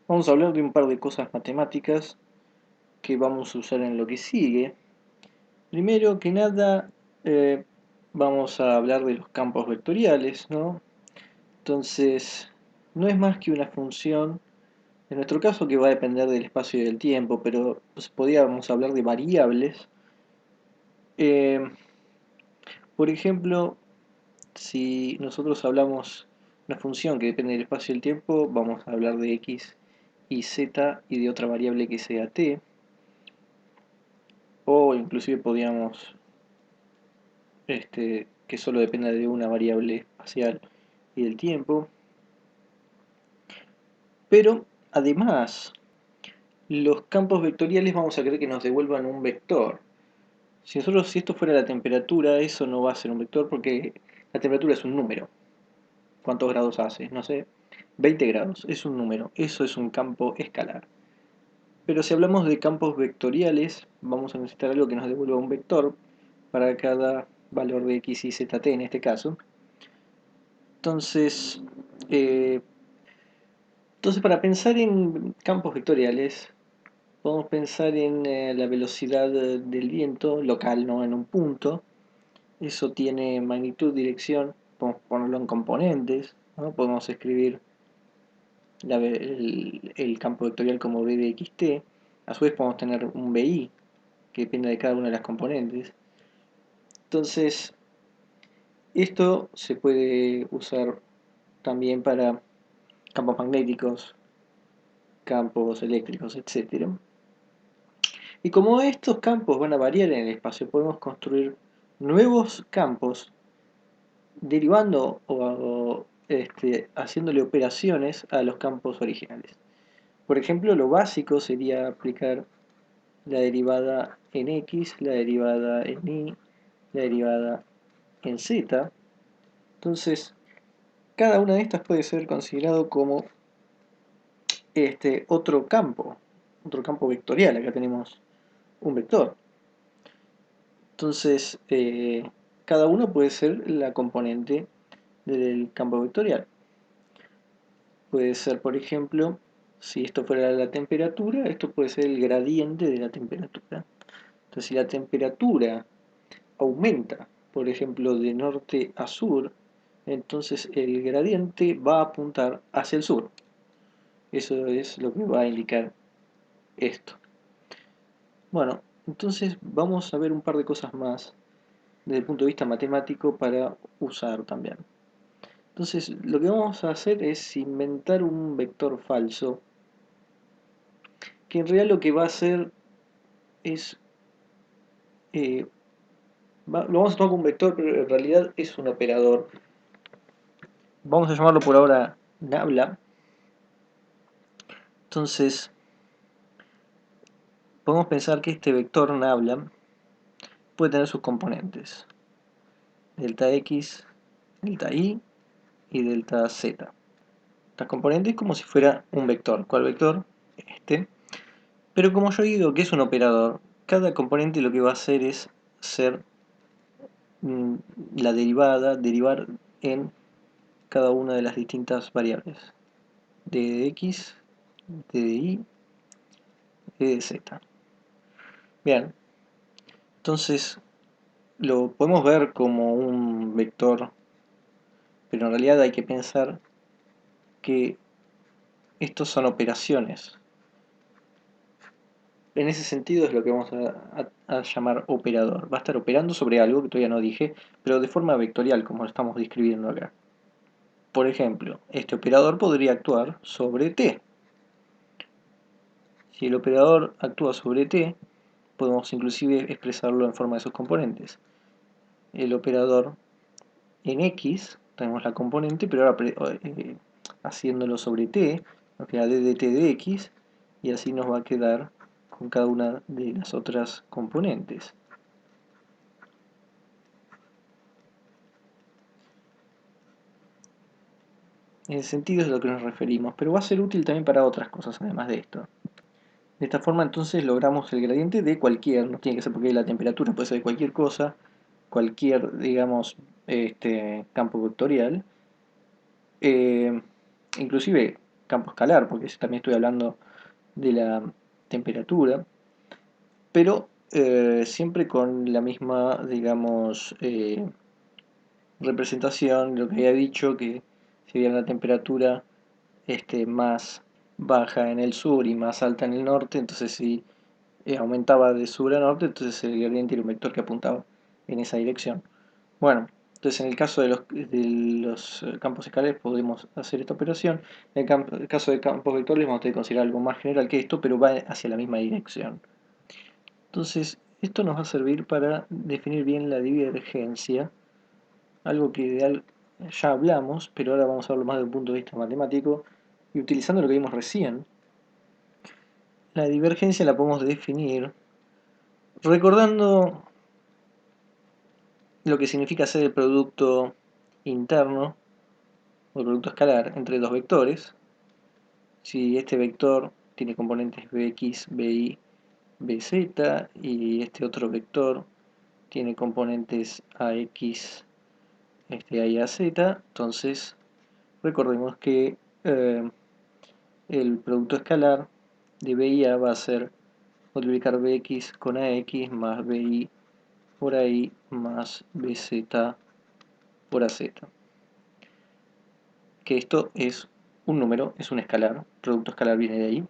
Vamos a hablar de un par de cosas matemáticas que vamos a usar en lo que sigue. Primero que nada, eh, vamos a hablar de los campos vectoriales, ¿no? Entonces, no es más que una función, en nuestro caso que va a depender del espacio y del tiempo, pero pues, podríamos hablar de variables. Eh, por ejemplo, si nosotros hablamos de una función que depende del espacio y el tiempo, vamos a hablar de x y z y de otra variable que sea t. O inclusive podríamos que solo dependa de una variable espacial y del tiempo. Pero además, los campos vectoriales vamos a querer que nos devuelvan un vector. Si esto fuera la temperatura, eso no va a ser un vector porque la temperatura es un número. ¿Cuántos grados hace? No sé. 20 grados es un número. Eso es un campo escalar. Pero si hablamos de campos vectoriales, vamos a necesitar algo que nos devuelva un vector para cada valor de x y zt en este caso. Entonces, eh, para pensar en campos vectoriales, podemos pensar en la velocidad del viento local, ¿no? En un punto. Eso tiene magnitud, dirección, podemos ponerlo en componentes, ¿no? Podemos escribir el campo vectorial como b de xt. A su vez podemos tener un bi, que depende de cada una de las componentes. Entonces, esto se puede usar también para campos magnéticos, campos eléctricos, etcétera. Y como estos campos van a variar en el espacio, podemos construir nuevos campos derivando o haciéndole operaciones a los campos originales. Por ejemplo, lo básico sería aplicar la derivada en x, la derivada en y, la derivada en z. Entonces, cada una de estas puede ser considerado como otro campo vectorial. Acá tenemos un vector. Entonces, cada uno puede ser la componente del campo vectorial. Puede ser, por ejemplo, si esto fuera la temperatura, esto puede ser el gradiente de la temperatura. Entonces, si la temperatura aumenta, por ejemplo, de norte a sur, entonces el gradiente va a apuntar hacia el sur. Eso es lo que va a indicar esto. Bueno, entonces vamos a ver un par de cosas más desde el punto de vista matemático para usar también. Entonces, lo que vamos a hacer es inventar un vector falso, que en realidad lo que va a hacer es, eh, lo vamos a tomar como un vector, pero en realidad es un operador. Vamos a llamarlo por ahora nabla. Entonces, podemos pensar que este vector nabla puede tener sus componentes, delta x, delta y delta z. Estas componentes como si fuera un vector. ¿Cuál vector? Este. Pero como yo digo que es un operador, cada componente lo que va a hacer es ser la derivar en cada una de las distintas variables. D de x, D de y, D de z. Bien, entonces lo podemos ver como un vector, pero en realidad hay que pensar que estos son operaciones. En ese sentido es lo que vamos a llamar operador. Va a estar operando sobre algo que todavía no dije, pero de forma vectorial, como lo estamos describiendo acá. Por ejemplo, este operador podría actuar sobre t. Si el operador actúa sobre t, podemos inclusive expresarlo en forma de sus componentes. El operador en x, tenemos la componente, pero ahora haciéndolo sobre t, nos queda d de t de x, y así nos va a quedar con cada una de las otras componentes. En ese sentido es a lo que nos referimos, pero va a ser útil también para otras cosas además de esto. De esta forma entonces logramos el gradiente de cualquier, no tiene que ser porque la temperatura puede ser de cualquier cosa, cualquier, digamos, campo vectorial. Eh, Inclusive campo escalar, porque yo también estoy hablando de la temperatura, pero siempre con la misma, digamos, representación, lo que había dicho, que si bien la temperatura más baja en el sur y más alta en el norte, entonces si aumentaba de sur a norte, entonces el gradiente era un vector que apuntaba en esa dirección. Bueno, entonces en el caso de los campos escalares podemos hacer esta operación. En el caso de campos vectoriales vamos a tener que considerar algo más general que esto, pero va hacia la misma dirección. Entonces, esto nos va a servir para definir bien la divergencia, algo que ya hablamos, pero ahora vamos a verlo más desde un punto de vista matemático y utilizando lo que vimos recién. La divergencia la podemos definir recordando lo que significa hacer el producto interno o el producto escalar entre dos vectores. Si este vector tiene componentes bx, by, bz y este otro vector tiene componentes ax, a y az, entonces recordemos que el producto escalar de b y a va a ser multiplicar bx con ax más by por ahí más bz por az. Que esto es un número, es un escalar, producto escalar viene de ahí.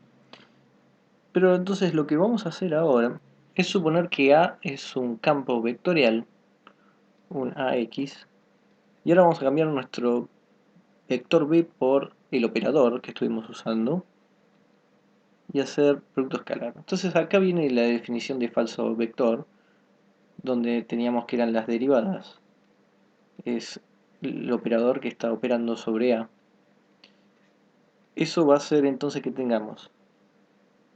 Pero entonces lo que vamos a hacer ahora es suponer que A es un campo vectorial, un AX, y ahora vamos a cambiar nuestro vector B por el operador que estuvimos usando y hacer producto escalar. Entonces acá viene la definición de falso vector, donde teníamos que eran las derivadas. Es el operador que está operando sobre A. Eso va a hacer entonces que tengamos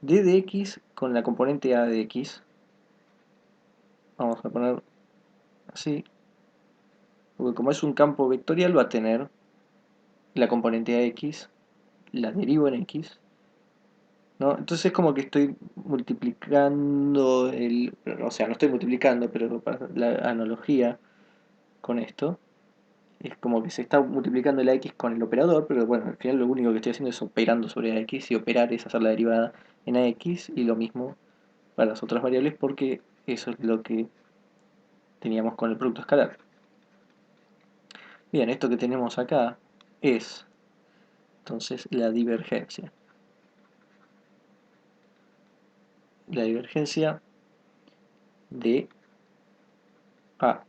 d de x con la componente a de x. Vamos a poner así, porque como es un campo vectorial va a tener la componente ax, la derivo en x, ¿no? Entonces es como que estoy multiplicando o sea, no estoy multiplicando, pero para la analogía con esto, es como que se está multiplicando la x con el operador, pero bueno, al final lo único que estoy haciendo es operando sobre ax, y operar es hacer la derivada en ax, y lo mismo para las otras variables, porque eso es lo que teníamos con el producto escalar. Bien, esto que tenemos acá es entonces la divergencia. La divergencia de A.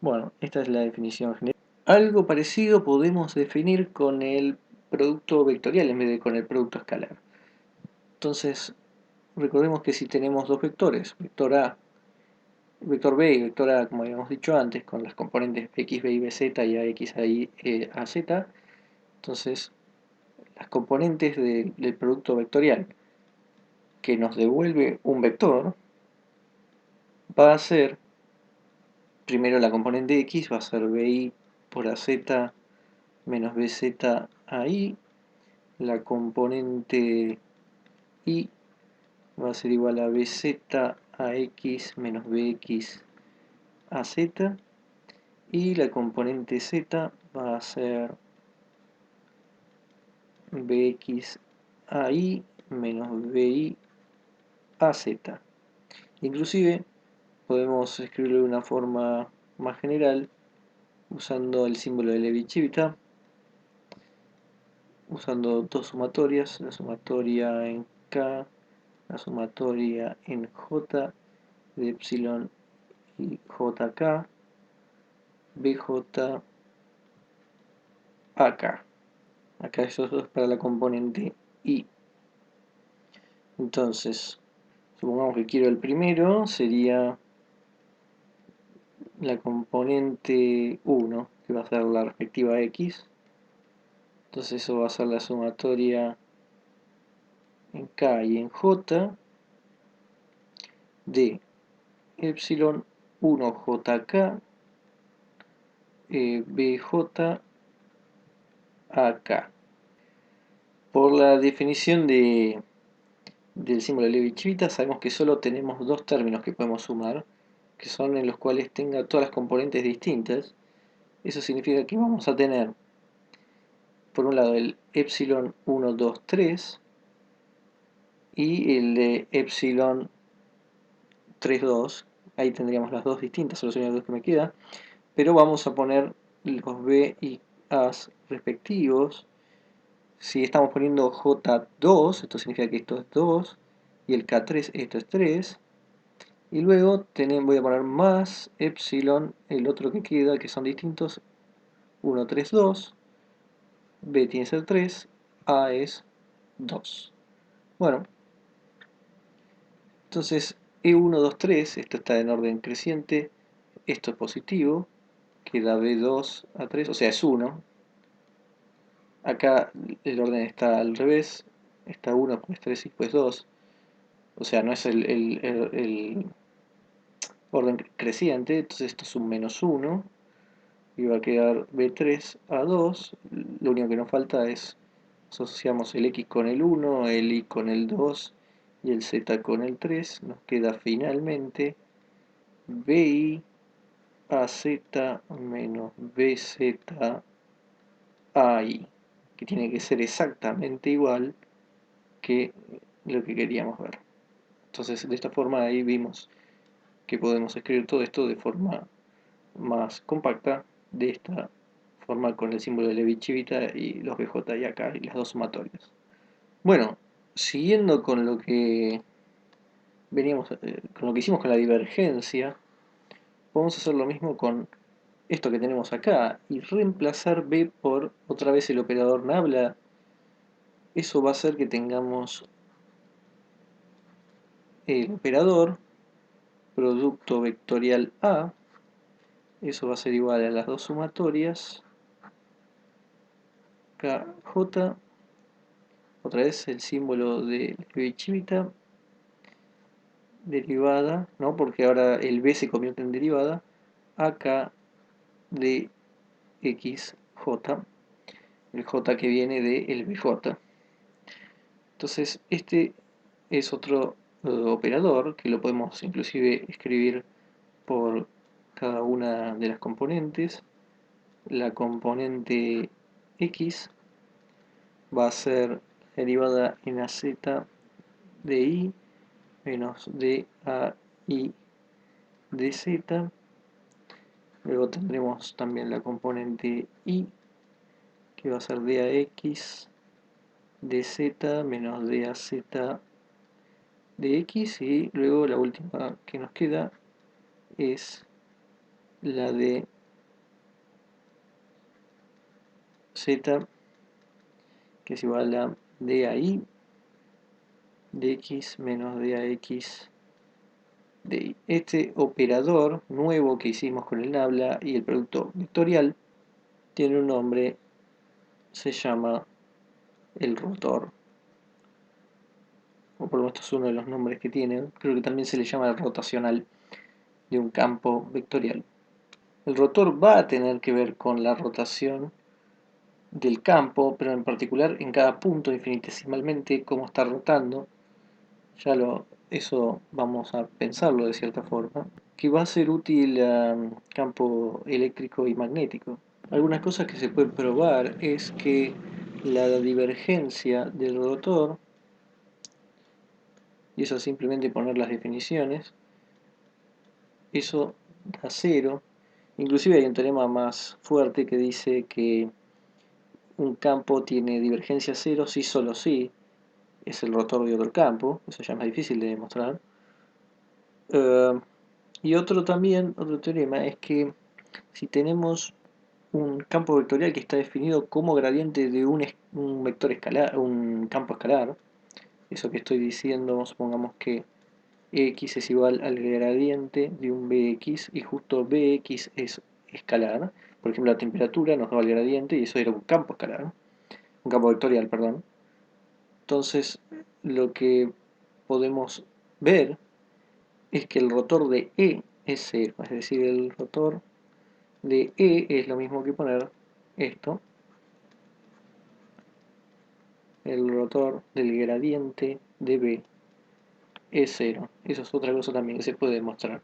Bueno, esta es la definición general. Algo parecido podemos definir con el producto vectorial en vez de con el producto escalar. Entonces, recordemos que si tenemos dos vectores, vector A, vector B y vector A, como habíamos dicho antes, con las componentes x, y, bz y ax, y, az, entonces las componentes del producto vectorial que nos devuelve un vector va a ser, primero la componente x va a ser bi por az menos bz a y, la componente y va a ser igual a bz a x menos bx a z, y la componente z va a ser bx a y menos bi a z. Inclusive podemos escribirlo de una forma más general usando el símbolo de Levi-Civita, usando dos sumatorias, la sumatoria en K, la sumatoria en J de epsilon y JK, BJ AK. Acá eso es para la componente I. Entonces, supongamos que quiero el primero, sería la componente 1, que va a ser la respectiva X. Entonces eso va a ser la sumatoria en K y en J de epsilon 1JK BJ AK. Por la definición del símbolo de Levi-Civita sabemos que solo tenemos dos términos que podemos sumar, que son en los cuales tenga todas las componentes distintas. Eso significa que vamos a tener por un lado el epsilon 1, 2, 3 y el de epsilon 3, 2. Ahí tendríamos las dos distintas, son los únicos dos que me quedan. Pero vamos a poner los B y A respectivos. Si estamos poniendo J2, esto significa que esto es 2, y el K3, esto es 3. Y luego voy a poner más epsilon, el otro que queda, que son distintos, 1, 3, 2. B tiene que ser 3, A es 2. Bueno, entonces E1, 2, 3, esto está en orden creciente, esto es positivo, queda B2 a 3, o sea es 1. Acá el orden está al revés, está 1, después 3 y después 2. O sea, no es el orden creciente, entonces esto es un menos 1 y va a quedar B3 a 2. Lo único que nos falta es asociamos el X con el 1, el Y con el 2 y el Z con el 3. Nos queda finalmente BI AZ menos BZ AI, que tiene que ser exactamente igual que lo que queríamos ver. Entonces, de esta forma ahí vimos que podemos escribir todo esto de forma más compacta, de esta forma con el símbolo de Levi-Civita y los BJ y acá y las dos sumatorias. Bueno, siguiendo con lo que con lo que hicimos con la divergencia, vamos a hacer lo mismo con esto que tenemos acá y reemplazar B por otra vez el operador nabla. Eso va a hacer que tengamos el operador producto vectorial A. Eso va a ser igual a las dos sumatorias KJ, otra vez el símbolo de Levi-Civita, derivada, ¿no? Porque ahora el B se convierte en derivada, AK de XJ, el J que viene del BJ. Entonces este es otro operador que lo podemos inclusive escribir por cada una de las componentes. La componente X va a ser derivada en AZ de I menos DAI de Z. Luego tendremos también la componente Y, que va a ser DAX de Z menos DAZ de X. Y luego la última que nos queda es la de Z, que es igual a DAI de X menos DAX de Y. Este operador nuevo que hicimos con el nabla y el producto vectorial tiene un nombre, se llama el rotor, o por lo menos es uno de los nombres que tiene. Creo que también se le llama el rotacional de un campo vectorial. El rotor va a tener que ver con la rotación del campo, pero en particular en cada punto infinitesimalmente cómo está rotando. Eso vamos a pensarlo de cierta forma, que va a ser útil a campo eléctrico y magnético. Algunas cosas que se pueden probar es que la divergencia del rotor, y eso simplemente poner las definiciones, eso da cero. Inclusive hay un teorema más fuerte que dice que un campo tiene divergencia cero si solo si es el rotor de otro campo. Eso ya es más difícil de demostrar. Y otro teorema es que si tenemos un campo vectorial que está definido como gradiente de un vector escalar, un campo escalar, eso que estoy diciendo, supongamos que X es igual al gradiente de un Bx y justo Bx es escalar. Por ejemplo, la temperatura nos da el gradiente y eso era un campo escalar, un campo vectorial, perdón. Entonces, lo que podemos ver es que el rotor de E es cero, es decir, el rotor de E es lo mismo que poner esto, el rotor del gradiente de B es cero. Eso es otra cosa también que se puede demostrar.